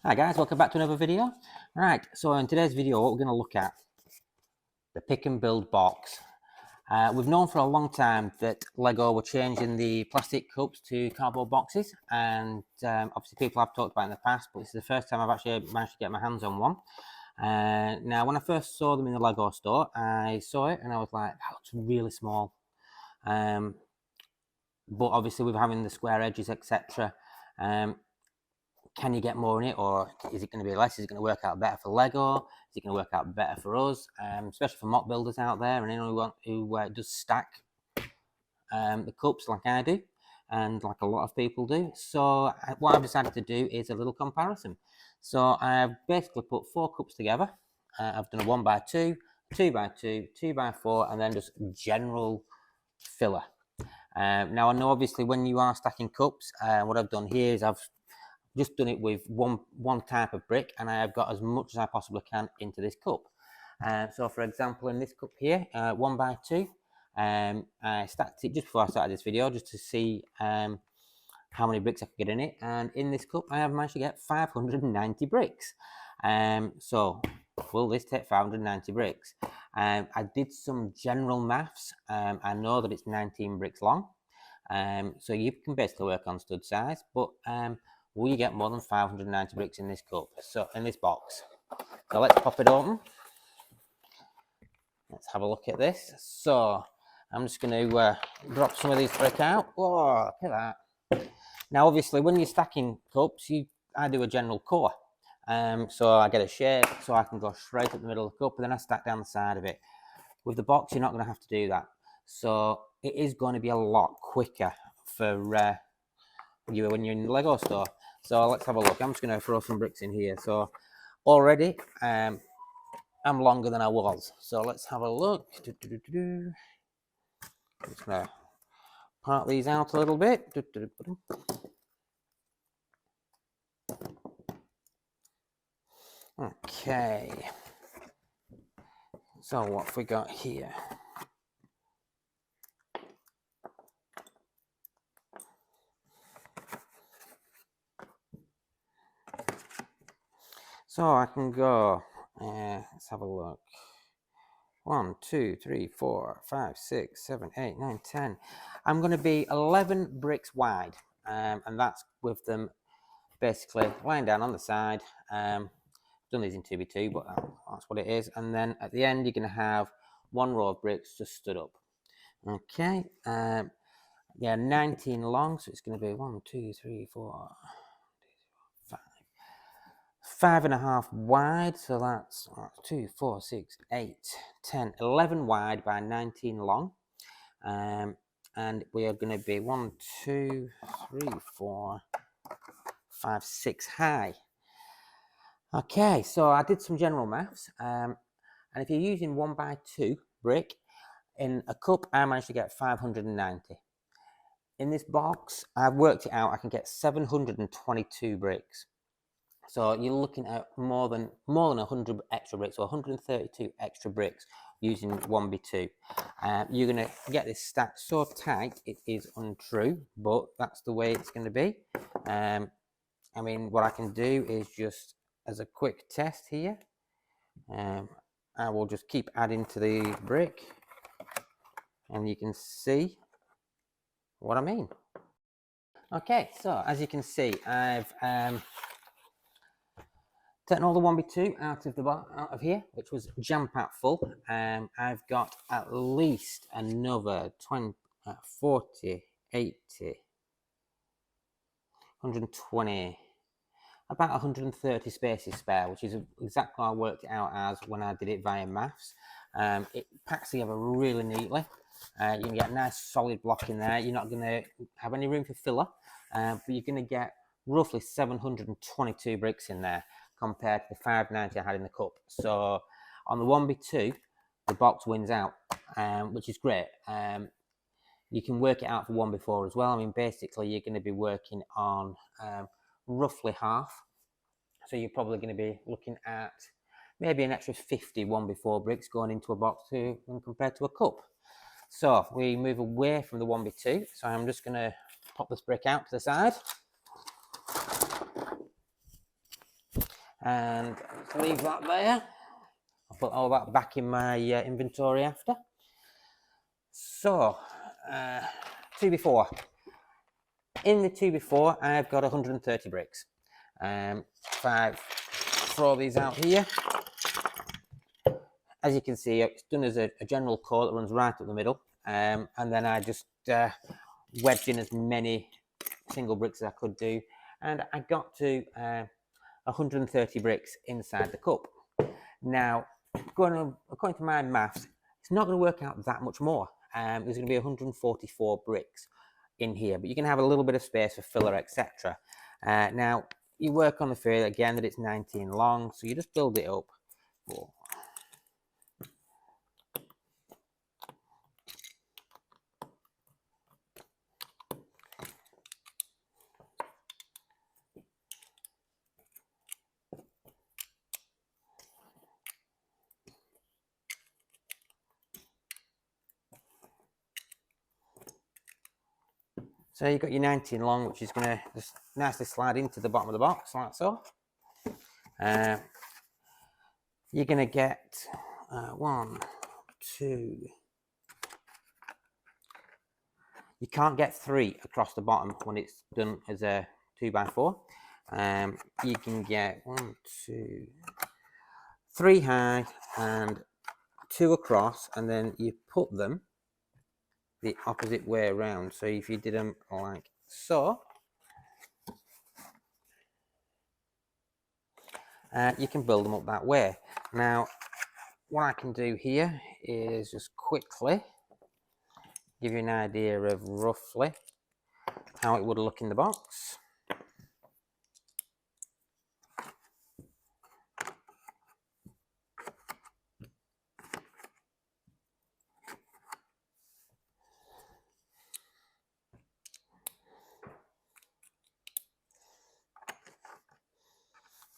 Hi guys, welcome back to another video. Right, so in today's video we're going to look at the pick and build box. We've known for a long time that Lego were changing the plastic cups to cardboard boxes, and obviously people have talked about it in the past, but this is the first time I've actually managed to get my hands on one. Now when I first saw them in the Lego store, I saw it and I was like, that looks really small. But obviously with having the square edges, etc., can you get more in it, or is it going to be less? Is it going to work out better for Lego? Is it going to work out better for us, especially for mock builders out there and anyone who does stack the cups like I do and like a lot of people do? So what I've decided to do is a little comparison. So I've basically put 4 cups together. I've done a 1x2, 2x2, 2x4, and then just general filler. Now I know obviously when you are stacking cups, what I've done here is I've just done it with one type of brick, and I have got as much as I possibly can into this cup. So for example, in this cup here, 1x2, I stacked it just before I started this video just to see how many bricks I could get in it, and in this cup I have managed to get 590 bricks. So will this take 590 bricks? I did some general maths. I know that it's 19 bricks long, so you can basically work on stud size, but will you get more than 590 bricks in this cup? So in this box. So let's pop it open. Let's have a look at this. So I'm just going to drop some of these bricks out. Oh, look at that. Now obviously when you're stacking cups, I do a general core. So I get a shape so I can go straight up the middle of the cup, and then I stack down the side of it. With the box, you're not going to have to do that. So it is going to be a lot quicker for you when you're in the Lego store. So let's have a look. I'm just going to throw some bricks in here. So already I'm longer than I was. So let's have a look. I'm just going to part these out a little bit. Okay. So what have we got here? So I can go, let's have a look. 1, 2, 3, 4, 5, 6, 7, 8, 9, 10. I'm going to be 11 bricks wide, and that's with them basically lying down on the side. I've done these in 2x2, but that's what it is. And then at the end, you're going to have one row of bricks just stood up. Okay. Yeah, 19 long, so it's going to be 1, 2, 3, 4, 5.5 wide, so that's 2, 4, 6, 8, 10, 11 wide by 19 long. And we are going to be 1, 2, 3, 4, 5, 6 high. Okay, so I did some general maths, and if you're using 1x2 brick in a cup, I managed to get 590. In this box, I've worked it out, I can get 722 bricks. So you're looking at more than 100 extra bricks, or 132 extra bricks using 1x2. You're going to get this stacked so tight it is untrue, but that's the way it's going to be. I mean, what I can do is just, as a quick test here, I will just keep adding to the brick, and you can see what I mean. Okay, so as you can see, I've taken all the 1x2 out of here, which was jam-packed full. I've got at least another 20, 40, 80, 120, about 130 spaces spare, which is exactly how I worked it out as when I did it via maths. It packs together really neatly. You can get a nice solid block in there. You're not going to have any room for filler, but you're going to get roughly 722 bricks in there compared to the 590 I had in the cup. So on the 1x2, the box wins out, which is great. You can work it out for 1x4 as well. I mean, basically, you're going to be working on roughly half. So you're probably going to be looking at maybe an extra 50 1x4 bricks going into a box when compared to a cup. So we move away from the 1x2. So I'm just going to pop this brick out to the side. and just leave that there. I'll put all that back in my inventory after. So 2x4. In the 2x4, I've got 130 bricks. If I throw these out here, as you can see, it's done as a general core that runs right up the middle, and then I just wedged in as many single bricks as I could do, and I got to 130 bricks inside the cup. Now, according to my maths, it's not going to work out that much more. There's going to be 144 bricks in here, but you can have a little bit of space for filler, etc. Now, you work on the theory again that it's 19 long, so you just build it up. Whoa. So you've got your 19 long, which is going to just nicely slide into the bottom of the box, like so. You're going to get 1, 2. You can't get 3 across the bottom when it's done as a 2x4. You can get 1, 2, 3 high and 2 across, and then you put them the opposite way around. So if you did them like so, you can build them up that way. Now, what I can do here is just quickly give you an idea of roughly how it would look in the box.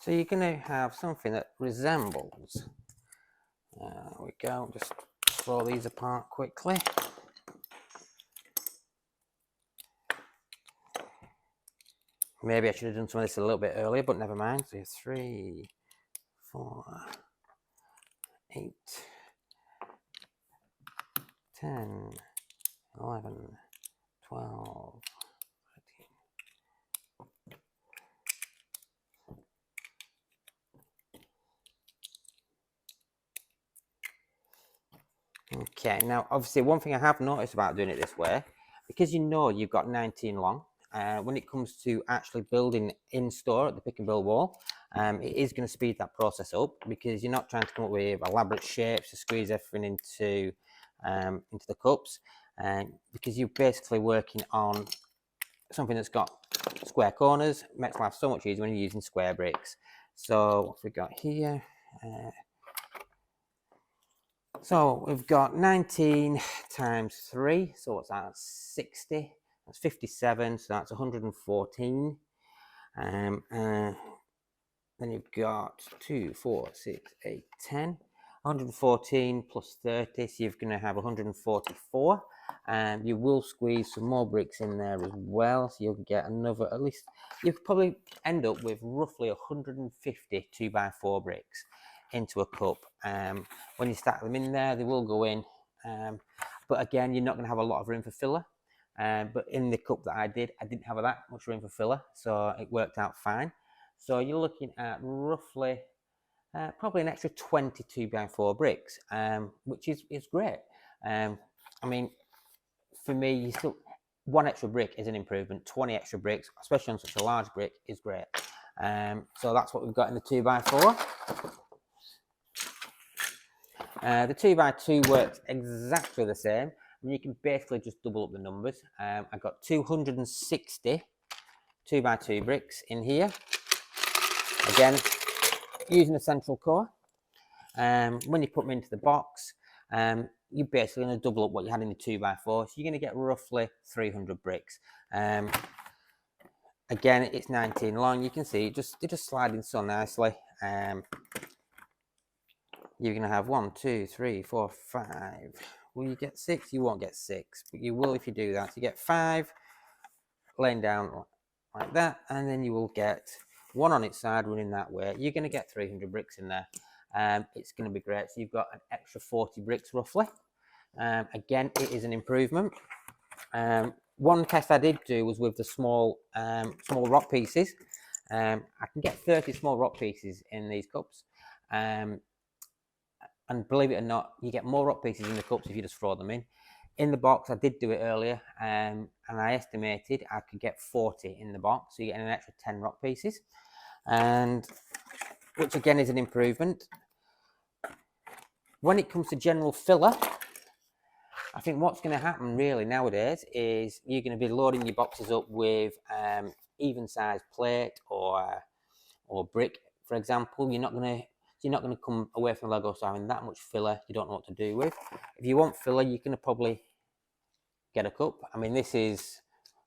So you're going to have something that resembles, there we go, just throw these apart quickly. Maybe I should have done some of this a little bit earlier, but never mind. So 3, 4, 8, 10, 11, 12, 13. Okay, now obviously one thing I have noticed about doing it this way, because you know you've got 19 long, when it comes to actually building in store at the pick and build wall, it is going to speed that process up, because you're not trying to come up with elaborate shapes to squeeze everything into the cups, because you're basically working on something that's got square corners. It makes life so much easier when you're using square bricks. So what have we got here? So we've got 19 times 3, so what's that? That's 60. That's 57, so that's 114. Then you've got 2, 4, 6, 8, 10. 114 plus 30, so you're going to have 144. You will squeeze some more bricks in there as well, so you'll get another, at least, you could probably end up with roughly 150 2x4 bricks into a cup. When you stack them in there, they will go in, but again, you're not going to have a lot of room for filler. But in the cup that I didn't have that much room for filler, so it worked out fine. So you're looking at roughly probably an extra 20 2x4 bricks, which is great. I mean, for me, you still, 1 extra brick is an improvement. 20 extra bricks, especially on such a large brick, is great. So that's what we've got in the 2x4. The 2x2 works exactly the same. I mean, you can basically just double up the numbers. I've got 260 2x2 bricks in here. Again, using a central core. When you put them into the box, you're basically going to double up what you had in the 2x4. So you're going to get roughly 300 bricks. Again, it's 19 long. You can see they're just sliding so nicely. You're going to have 1, 2, 3, 4, 5. Will you get 6? You won't get 6, but you will if you do that. So you get 5 laying down like that, and then you will get one on its side running that way, you're going to get 300 bricks in there. It's going to be great. So you've got an extra 40 bricks roughly. Again, it is an improvement. One test I did do was with the small rock pieces. I can get 30 small rock pieces in these cups. And believe it or not, you get more rock pieces in the cups if you just throw them in. In the box, I did do it earlier, and I estimated I could get 40 in the box, so you get an extra 10 rock pieces, and which again is an improvement. When it comes to general filler, I think what's going to happen really nowadays is you're going to be loading your boxes up with even sized plate or brick, for example. You're not going to come away from Lego store having that much filler you don't know what to do with. If you want filler, you're going to probably get a cup. I mean, this is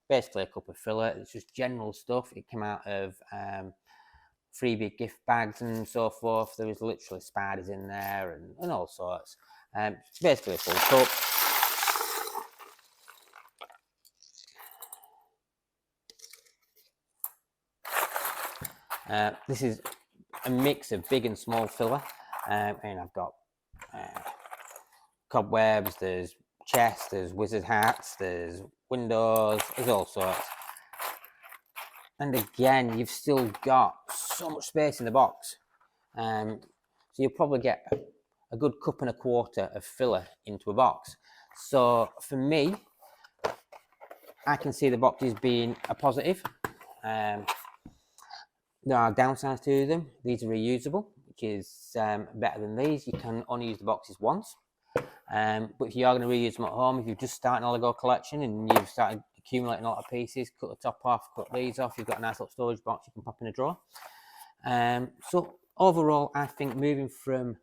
basically a cup of filler. It's just general stuff. It came out of freebie gift bags and so forth. There was literally spiders in there and all sorts. It's basically a full cup. This is a mix of big and small filler. And I've got cobwebs, there's chests, there's wizard hats, there's windows, there's all sorts. And again, you've still got so much space in the box. So you'll probably get a good cup and a quarter of filler into a box. So for me, I can see the boxes being a positive. There are downsides to them. These are reusable, which is better than these. You can only use the boxes once. But if you are going to reuse them at home, if you're just starting a Lego collection and you've started accumulating a lot of pieces, cut the top off, cut these off, you've got a nice little storage box you can pop in a drawer. So overall, I think moving from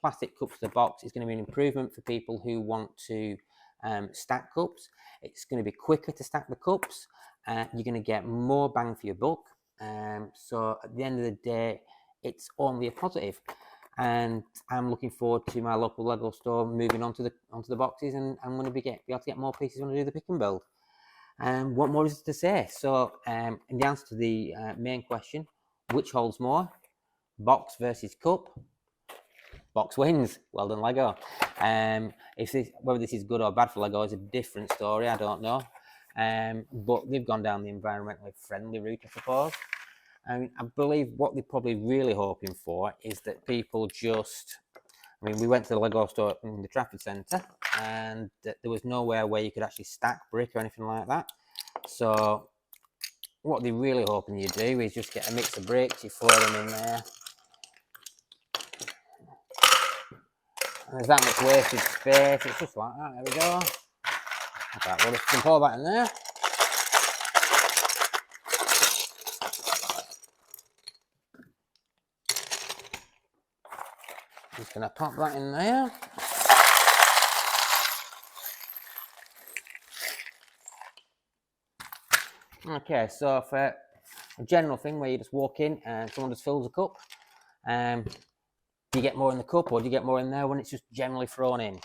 plastic cups to the box is going to be an improvement for people who want to stack cups. It's going to be quicker to stack the cups. You're going to get more bang for your buck. So at the end of the day, it's only a positive. And I'm looking forward to my local Lego store moving onto the boxes, and I'm going to be able to get more pieces when I do the pick and build. What more is to say? So, in the answer to the main question, which holds more, box versus cup? Box wins. Well done, Lego. Whether this is good or bad for Lego is a different story. I don't know. But they've gone down the environmentally friendly route, I suppose. I believe what they're probably really hoping for is that people just... I mean, we went to the Lego store in the Trafford Centre, and there was nowhere where you could actually stack brick or anything like that. So what they're really hoping you do is just get a mix of bricks, you throw them in there. And there's that much wasted space. It's just like that. There we go. Okay, well, just dump all that in there. Just going to pop that in there. Okay, so for a general thing where you just walk in and someone just fills a cup, do you get more in the cup or do you get more in there when it's just generally thrown in?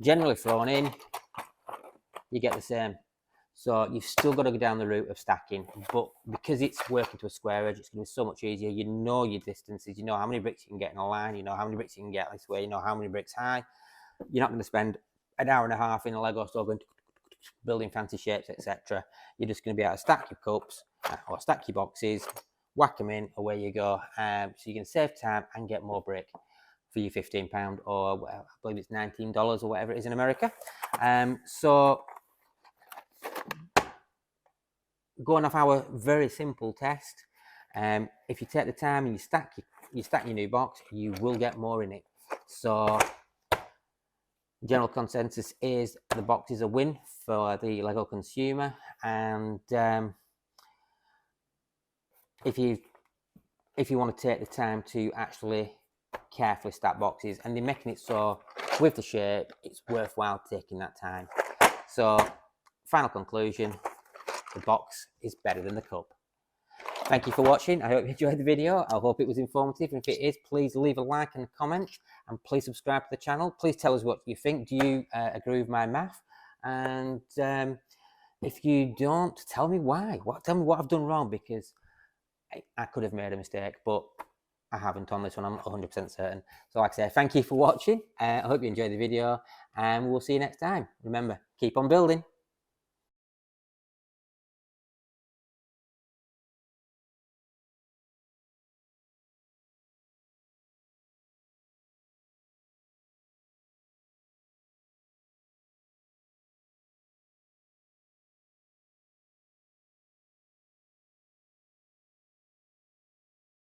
Generally thrown in, you get the same. So you've still got to go down the route of stacking, but because it's working to a square edge, it's going to be so much easier. You know your distances, you know how many bricks you can get in a line, you know how many bricks you can get this way, you know how many bricks high. You're not going to spend an hour and a half in a Lego store going building fancy shapes, etc. You're just going to be able to stack your cups or stack your boxes, whack them in, away you go. So you can save time and get more brick for your £15 or I believe it's $19 or whatever it is in America. So going off our very simple test, if you take the time and you stack your new box, you will get more in it. So general consensus is the box is a win for the Lego consumer, and if you want to take the time to actually carefully stack boxes, and they're making it so with the shape it's worthwhile taking that time. So final conclusion, the box is better than the cup. Thank you for watching. I hope you enjoyed the video. I hope it was informative. And if it is, please leave a like and a comment. And please subscribe to the channel. Please tell us what you think. Do you agree with my math? And If you don't, tell me why. Tell me what I've done wrong, because I could have made a mistake, but I haven't on this one. I'm not 100% certain. So like I say, thank you for watching. I hope you enjoyed the video, and we'll see you next time. Remember, keep on building.